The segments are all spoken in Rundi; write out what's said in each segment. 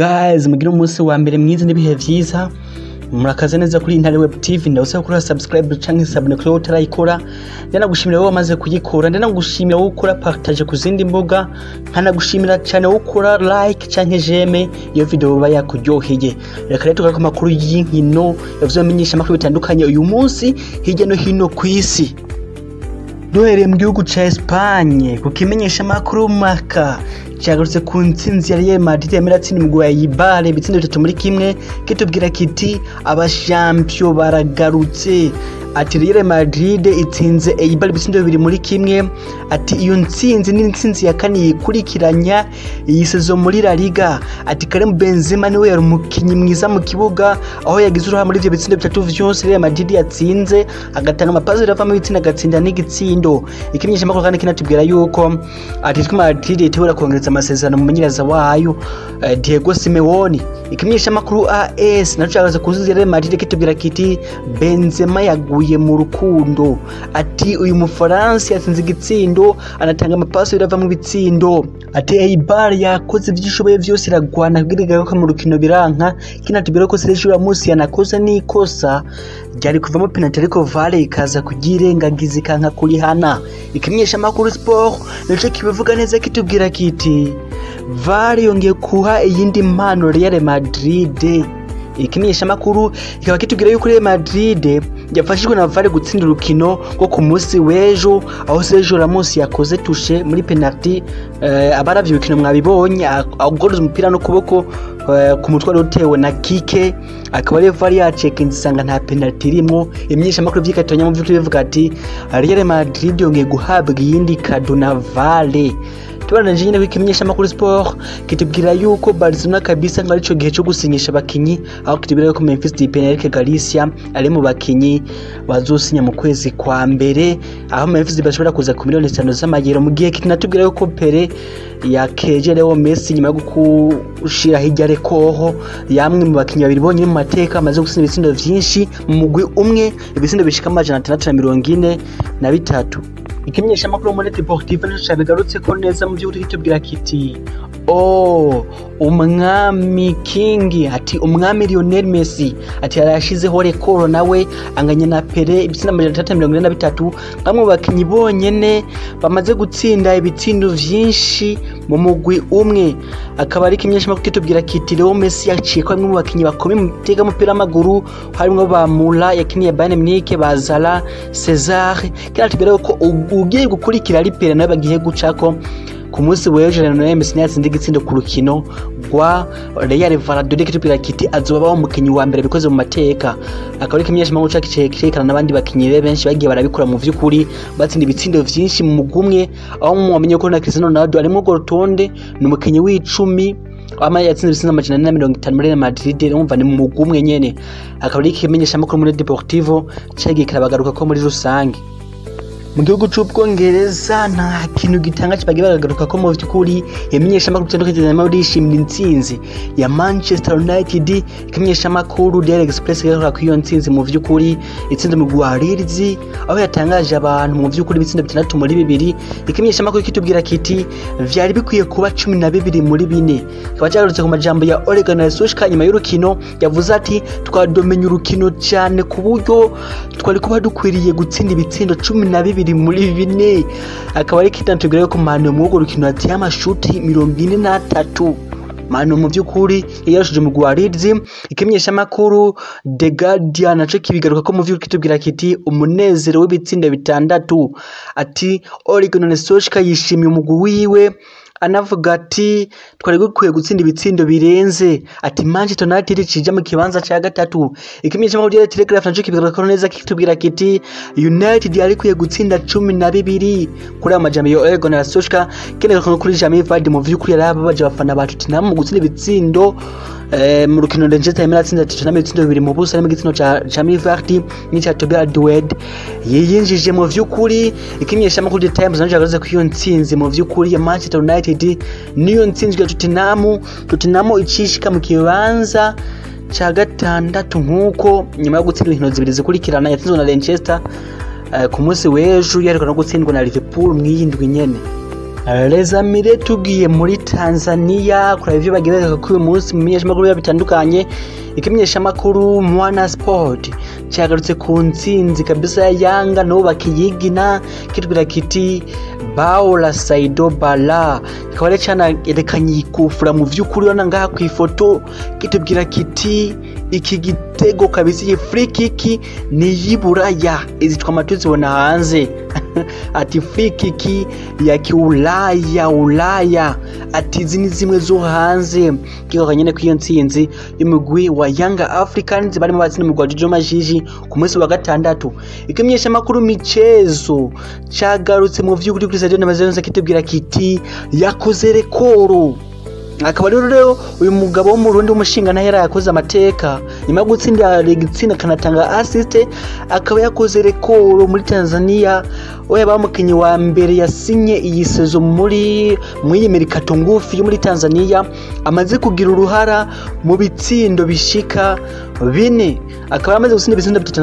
guys, mugire umunsi wa mbere mwiza n'ibihe vyiza. Murakaza neza kuri Intare web TV, ndabasaba kuri subscribe canke sabone kuri utarayikora. Ndanagushimira wowe wamaze kuyikora, ndanagushimira wowe ukora partager ku zindi mbuga, nkanagushimira cyane wowe ukora like canke j'aime iyo video baba yakuryoheye. Reka rero tugaruka makuru y'inkino bimenyesha makuru bitandukanye uyu munsi hirya no hino ku isi. Duhereye mu gihugu ca Espagne kukimenyesha makuru maka cyagarutse ku ntsinzi ya Real Madrid yameratsinda mugwa yibare ibitsindo 3 muri kimwe kitubwira kiti abashampio baragarutse. Ati Real Madrid itsinze yibare ibitsindo 2 muri kimwe. Ati iyo ntsinzi ni ntsinzi ya kane yikurikiranya iyi season muri La Liga. Ati Karim Benzema niwe yari umukinyi mwiza mu kibuga aho yagize uruha muri ivyo bitsindo 3 vyose Real Madrid yatsinze, agatanga amapazi ravamo ibitsinda agatsinda n'igitsindo. Ikimenyesha makuru kandi kinatubwira yuko Atletico Madrid itebura kongereza amasezerano mu menyereza wayo Diego Simeone. Ikimenyesha makuru AS naco cyagaze kuzuza Real Madrid kitubwira kiti Benzema yaguye mu rukundo. Ati uyu mufaransa yatsinze igitsindo anatanga amapasi ravamo ibitsindo. Ati Eibar yakoze ivyishoboye vyose iragwana kugira ko mu rukino biranka. Kinatubwira ko Sergio Ramos yanakoze n'ikosa ryari kuvamo penalty ariko VAR ikaza kugirengagiza ikanka kuri hana. Ikimenyesha makuru sport naco kibivuga neza kitubwira kiti VAR yongeye kuha iyindi mpano Real Madrid. Ikimenyesha makuru ikaba kitubwira yuko Real Madrid yafashijwe na VAR gutsinda urukino rwo ku munsi w'ejo aho Sergio Ramos yakoze touche muri penalty. Abaravye urukino mwabibonye agoroza umupira no kuboko ku mutwe utewe na kike, akaba ari VAR yaceka insanga nta penalty irimo. Imyesha makuru vyikatonya mu vy'ukuri bivuga ati Real Madrid yongeye guhabwa iyindi kado na VAR. Tubana njye n'ikimenyesha makuru sport kitubwira yuko Barcelona kabisa ngari cyo gihe cyo gusinyisha abakinyi aho kitubwira yuko Memphis Depay Galicia ari mu bakinyi bazosinya mu kwezi kwa mbere aho Memphis bashobora kuza ku miliyoni 5 z'amagero, mu gihe kinatubwira yuko Pere yakeje Leo Messi nyuma yo gushira hirya rekoho yamwe mu bakinyi babiri bonye mu mateka amaze gusinya ibitsindo vyinshi mu mugwi umwe, ibitsindo bishika amajana 643. Ikimenyesha makuru muri Deportivo nico cabigarutse ko neza mu by'ukuri kitubwira kiti umwami King, ati umwami Lionel Messi ati yashizeho rekoro nawe anganya na Pele ibitsindo 343 ngamwe bakinyi bonyene bamaze gutsinda ibitsindo vyinshi mu mugwi umwe. Akaba ari kimenyesha makuru kitubwira kiti Leo Messi yaciye ko mu bakinyi bakomeye mu tega mupira maguru harimo ba Mula yakiniye Bayern Munich, bazala Cesar. Kiratubwira ko ugiye gukurikira ari Pele nawe bagiye gucako ku munsi w'ejo Lionel Messi yatsinze igitsindo ku rukino rwa Real Valladolid kitubwira kiti azoba umukinyi wa mbere bikoze mu mateka. Akaba ari kimenyesha makuru cyakirekana n'abandi bakinyi benshi bagiye barabikora mu vy'ukuri batsinda ibitsindo vyinshi mu mugumwe aho mumenye ko na Cristiano Ronaldo arimo go rutonde n'umukinyi w'10 ama yatsinze ibitsindo 450 muri Real Madrid umva ni mu mugumwe nyene. Akaba ari kimenyesha makuru muri Deportivo cyagiye kirabagaruka ko muri rusange mu gihugu c'Ubwongereza nta kintu gitanga kibagiye baragaruka ko mu vy'ukuri yamenyesha makuru bitandukanye muri ishimira intsinzi ya Manchester United. Ikimenyesha makuru Daily Express garuka ku iyo ntsinzi mu vy'ukuri itsinze mu Leeds aho yatangaje abantu mu vy'ukuri ibitsindo 6 muri 2. Ikimenyesha makuru kitubwira kiti vyari bikwiye kuba 12 muri 4. Kaba cyagarutse ku majambo ya Ole Gunnar Solskjaer nyuma y'urukino yavuze ati twadomenye urukino cyane ku buryo twari kuba dukwiriye gutsinda ibitsindo 12 muri 4. Akaba ari kitantubwira ko Manu mu rukino ati amashuti 43. Manu mu by'ukuri yashuje mu Leeds. Ikimenyesha makuru The Guardian naco kibigaruka ko mu vy'ukuri kitubwira kiti umunezero w'ibitsinda 6. Ati Ole Gunnar Solskjaer yishimiye umugwi wiwe anavuga ati twari gukwiye gutsinda ibitsindo birenze. Ati Manchester United cija mu kibanza cya gatatu. Ikimenyesha makuru ya Telegraph naco kibigaruka neza kitubwira kiti United yari kwiye gutsinda 12 kuri amajambo ya Ole Gunnar Solskjaer. Keneka kuri Jamie Vardy mu vy'ukuri yarababaje abafana ba Tottenham mu gutsinda ibitsindo mu rukino Manchester yameratsinda Tottenham ibitsindo 2 mu busa n'igitsino ca Jamie Vardy n'icya Toby Alderweireld yiyinjije mu vy'ukuri. Ikimenyesha makuru The Times naco yagaruze ku iyo ntsinzi mu vy'ukuri ya Manchester United niyo ntsinzi ya Tottenham icishika mu kibanza ca gatandatu nkuko nyuma yo gutsinda inkino zibiri zikurikirana yatsinzwe na Manchester ku munsi w'ejo yariko no gutsindwa na Liverpool mwiyindwi nyene. Rezamire tugiye muri Tanzania kuraba ivyo bagiye ku munsi mu bimenyesha makuru bitandukanye. Ikimenyesha makuru Mwana Sport cyagarutse ku ntsinzi kabisa ya Yanga no bakiyigina kitubwira kiti bao la Saido bala ikaba cyana yerekanye ikufura mu vy'ukuri ona ngaha ku ifoto kitubwira kiti iki gitego kabisa iyi free kick ni yiburaya izitwa amatuzi bona hanze ati free kick ya kiulaya ati zini zimwe zo hanze kiko nyene kwiyo ntsinzi y'umugwi wa Yanga Africans bari mu bazini mu Gwajojo Majiji ku munsi wa gatandatu. Ikimenyesha makuru michezo cyagarutse mu vy'ukuri kuri Saido Ntibazonkiza kitubwira kiti yakoze rekoro. Akaba rero uyu mugabo wo mu Burundi w'umushinga ntahera yakoze amateka nyuma gutsinda ligitsinda kanatanga assist akaba yakoze rekoro muri Tanzania oya bamukinyi wa mbere yasinye iyi sezo muri Amerika ngufi yo muri Tanzania amaze kugira uruhara mu bitsindo bishika bine akaba amaze gusinda ibitsindo bitatu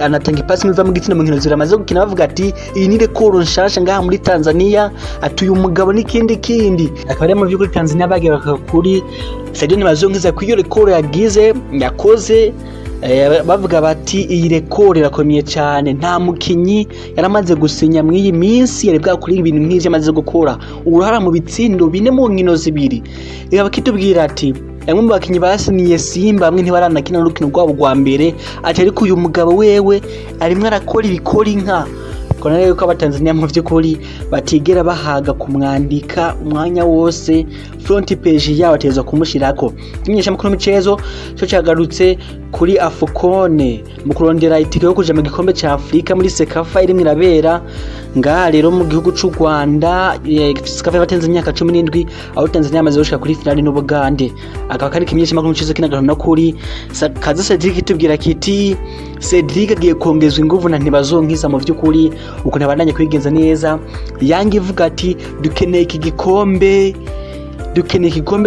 anatanga ipasi mu gitsindo mu nkino ziramaze gukina bavuga ati iyi ni rekoro nshasha ngaha muri Tanzania atuye umugabo n'ikindi akaba ari mu by'ukuri Tanzania bagiye kuri Saido Ntibazonkiza ku iyo rekoro yakoze bavuga bati iyi rekoro irakomeye cyane nta mukinyi yaramaze gusinya mu iyi minsi yari bwakuri ibintu nk'ivyo amaze gukora uruhara mu bitsindo bine mu nkino zibiri ikaba kitubwira ati bamwe mu bakinyi basiniye Simba bamwe ntibaranakina n'urukino rwabo rwa mbere ati ariko uyu mugabo wewe arimwe arakora ibikora inka kona rero ko abatanzania mu vy'ukuri batigera bahaga kumwandika umwanya wose front page yawo ateza kumushirako. Ikimenyesha makuru michezo cyo cyagarutse kuri Afukone mu kurondera itike yo kuja mu gikombe ca Afrika muri Sekafa iri mirabera ngaha rero mu gihugu c'u Rwanda. Sekafa yabatenze imyaka 17 aho Tanzania amaze gushika kuri finale n'Ubugande. Akaba kari ikimenyesha makuru michezo kinagana kuri kaza Cedric tubwira kiti Cedric agiye kongezwa inguvu na Ntibazonkiza mu vy'ukuri uko nabandanye kwigenza neza. Yanga ivuga ati dukeneye iki gikombe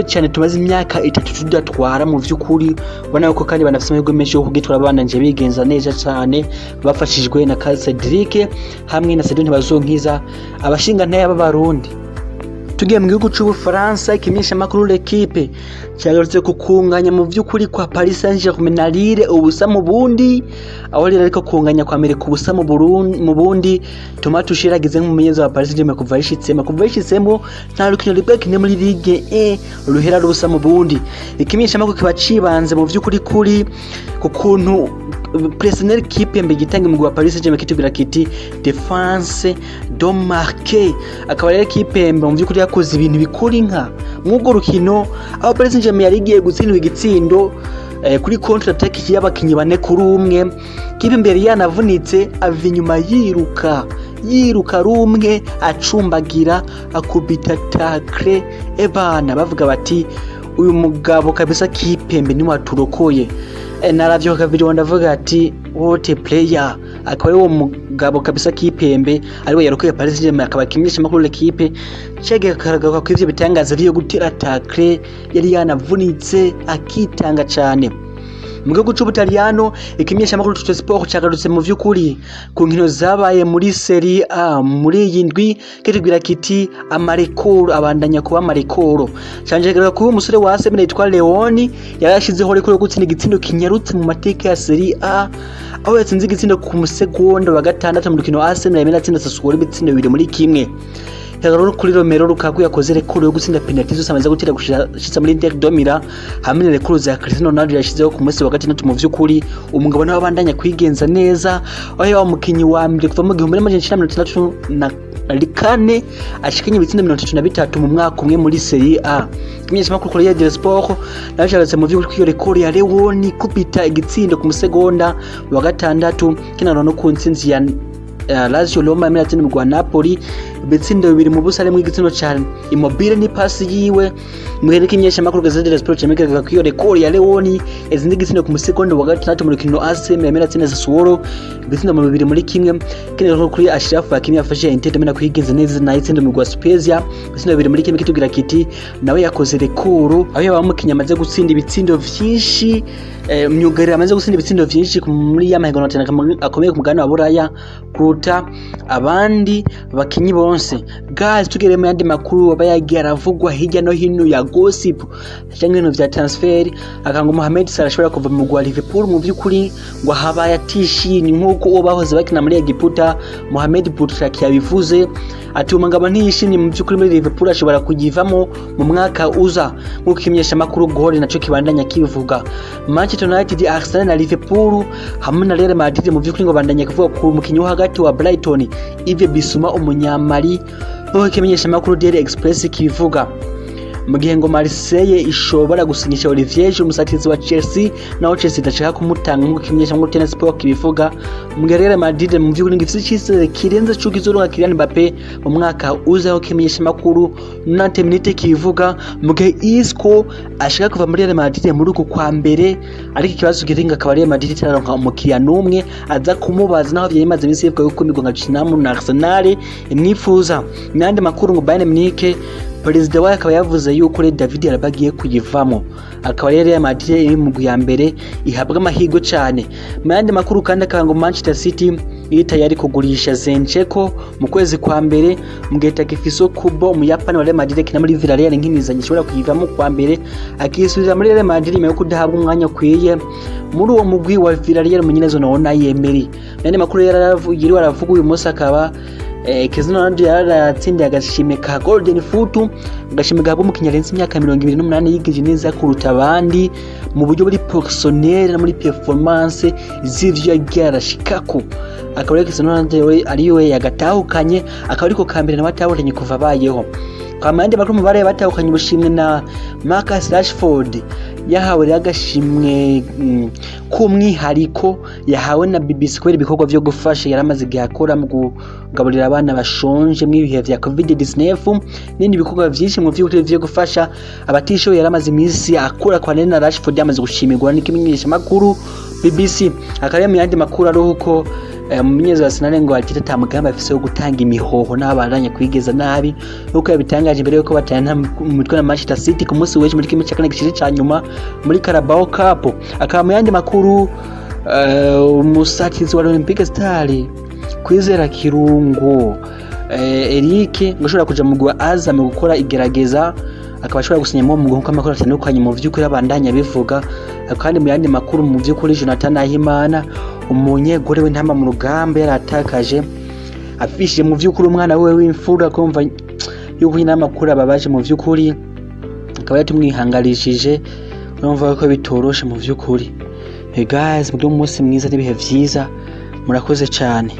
cyane tumaze imyaka 3 tudatwara mu vy'ukuri ubona ko kandi banafise amahirwe menshi yo kugitwara bandanje bigenza neza cyane bafashijwe na Cedric hamwe na Saido Ntibazonkiza abashinga ntaya b'abarundi. Tugiye mu gihugu c'Ubufaransa ikimenyesha makuru l'Equipe cyagarutse kukunganya mu vy'ukuri kwa Paris Saint-Germain ubusa mu bundi aho rero ariko kunganya kwa Amerika ubusa mu bundi Thomas Tuchel agize nk'umumenyereza wa Paris Saint-Germain kuva yishitsemo nta rukino rw'akine muri Ligue 1 ruhera rubusa mu bundi. Ikimenyesha makuru kiba cibanze mu vy'ukuri kuri kukuntu personnel kipe mbe gitanga mu wa Paris Saint-Germain kitubira kiti defense do marquer akaba rero kipe mbe mu vy'ukuri yakoze ibintu bikora inka mw'ubwo rukino aho Paris Saint-Germain yarigiye gutsindwa igitsindo kuri contre attaque y'abakinyi bane kuri umwe kipe mbere yanavunitse ava inyuma yiruka rumwe acumbagira akubita tackle ebana bavuga bati uyu mugabo kabisa kipe mbe ni waturokoye. Naravyo kabiri ndavuga ati what a player akaba ari wo mugabo kabisa kipembe ariwe yarokoye Paris Saint-Germain akaba kimenyesha makuru l'Equipe cege karagaruka ku ivyo bitangaza byo gutira tackle yari yanavunitse akitanga cyane. Mu gihugu c'Ubutaliyano ikimenyesha makuru Tutto Sport cyagarutse mu vy'ukuri ku nkino zabaye muri Serie A muri yindwi kitubwira kiti amarekoro abandanya kuba amarekoro canje kuba umusore wa Arsenal yitwa Leoni yarashizeho rekoro yo gutsinda igitsindo kinyarutse mu mateka ya Serie A aho yatsinze igitsindo ku musegonda wa gatandatu mu rukino Arsenal yamena tsinda Sassuolo ibitsindo 2 muri kimwe. Hagaro kuri Romero Lukaku yakoze rekoro yo gutsinda penalty zose amaze gutira gushitsa muri Inter Domira hamwe na rekoro za Cristiano Ronaldo yashizeho ku munsi wa gatandatu mu vy'ukuri umugabo nawe abandanya kwigenza neza aho yawa mukinyi wa mbere kuva mu 1964 ashikinye ibitsindo 33 mu mwaka umwe muri Serie A. Kimenyesha makuru kuri Yiriwe Sport nashagatse mu vy'ukuri iyo rekoro ya Leoni kupita igitsindo ku musegonda wa gatandatu kinano no ku ntsinzi ya Lazio Roma yaratsinze mu Napoli ibitsindo 2 mu busa rimwe igitsino cyane Immobile ni pasi yiwe muhere kimenyesha makuru Gazette dello Sport cyemekega ko iyo rekord ya Leoni ezindi igitsino ku musegonda wa gatandatu mu rukino Arsenal yaratsinze Sassuolo ibitsindo 2 muri kimwe kinero kuri Ashraf Hakimi yafashe Intare Domina kwigenza neza na itsinda mu Spezia ibitsindo 2 muri kimwe kitubwira kiti nawe yakoze rekord aho yabamukinya amaze gutsinda ibitsindo vyinshi myugarira amaze gutsinda ibitsindo vyinshi muri y'amahiganwa akomeye ku mugabane wa Buraya kuruta abandi bakinyi bonse. guys tugere mu yandi makuru aba yagiye aravugwa hirya no hino ya gossip cyangwa ibintu vya transfer akango Mohamed Salah ashobora kuva mu gwa Liverpool mu byukuri ngo habaye atishimye nkuko ubahoze bakina muri Egiputa. Mohamed Boutraki yabivuze atuma ngaba ntiyishimye mu byukuri muri Liverpool ashobora kugivamo mu mwaka uza nkuko kimenyesha makuru gole naco kibandanya kivuga. Manchester United, Arsenal na Liverpool hamwe na Real Madrid mu byukuri ngo bandanya kuvuga ku mukinyi hagati wa Brighton Ive Bisuma umunyamali nkuko kimenyesha makuru Daily Express kibivuga. Mu gihe ngo Marseille ishobora gusinyisha Olivier Giroud umusatirizi wa Chelsea naho Chelsea idashaka kumutanga nkuko kimenyesha ngo Tennis Sport kibivuga. Mu gihe Real Madrid mu by'ukuri ngifite cyise kirenze cy'ukizoronka Kylian Mbappe mu mwaka uzaho kimenyesha makuru 90 minutes kibivuga. Mu gihe Isco ashaka kuva muri Real Madrid muri uku kwa mbere ariko ikibazo kiringa akaba Real Madrid itaronka umukiriya numwe aza kumubaza naho byayimaze iminsi bivuga yuko imigonga Chinamo na Arsenal imwifuza. Nande makuru ngo Bayern Munich Perezida wayo akaba yavuze yuko David yarabagiye kuyivamo akaba rero ya Madrid iri mu ya mbere ihabwa amahigo cyane. Mu yandi makuru kandi akango Manchester City yari kugurisha Zinchenko mu kwezi kwa mbere mu gihe Takefuso Kubo mu Japan wa Real Madrid kina muri Villarreal nk'imizanye ishobora kuyivamo kwa mbere akisubira muri Real Madrid nyuma yo kudahabwa umwanya kwiye muri uwo mugwi wa Villarreal mu nyinezo naona yemeri. Yandi makuru yari waravuga uyu munsi akaba Cristiano Ronaldo yaratsindiye agashimwe ka Golden Foot agashimwe gabo mu kinyarenzi imyaka 28 yigije neza kuruta abandi mu buryo buri personnel na muri performance z'ivyo yarashikako. Akaba Cristiano Ronaldo ariwe yagatahukanye akaba ariko kambere n'abatahukanye kuva bayeho. Kamande bakuru mu bare batahukanye ubushimwe na Marcus Rashford yahawe agashimwe k'umwihariko yahawe na BBC kubera ibikorwa byo gufasha yaramaze gihakora mu kugaburira abana bashonje mu bihe vya COVID-19 n'indi bikorwa byinshi mu byo gufasha abatisho yaramaze iminsi akora kwa na Rashford yamaze gushimirwa n'ikimenyesha makuru BBC. Akaba mu yandi makuru ari uko mumenyeza Arsenal ngo atita tamugamba afise yo gutanga imihoho n'abaranye kwigeza nabi nuko yabitangaje mbere yuko batana umutwe na Manchester City ku munsi w'ejo muri kimwe cya kane gishiri cyanyuma muri Carabao Cup. Akaba mu yandi makuru umusatirizi wa Olympic Star Kwizera Kirungo Eric ngo ashobora kuja mu gwa Azam gukora igerageza akaba ashobora gusinyamo mu guhuka amakuru atandukanye mu vy'ukuri abandanya bivuga. Kandi mu yandi makuru mu vy'ukuri Jonathan Ahimana umunyegore w'intama mu rugamba yaratakaje afishije mu vy'ukuri umwana we w'imfura kumva yuko inamakuru ababaje mu vy'ukuri akaba yatumwihangarishije urumva ko bitoroshe mu vy'ukuri. Hey guys, mugire umunsi mwiza n'ibihe vyiza murakoze cyane.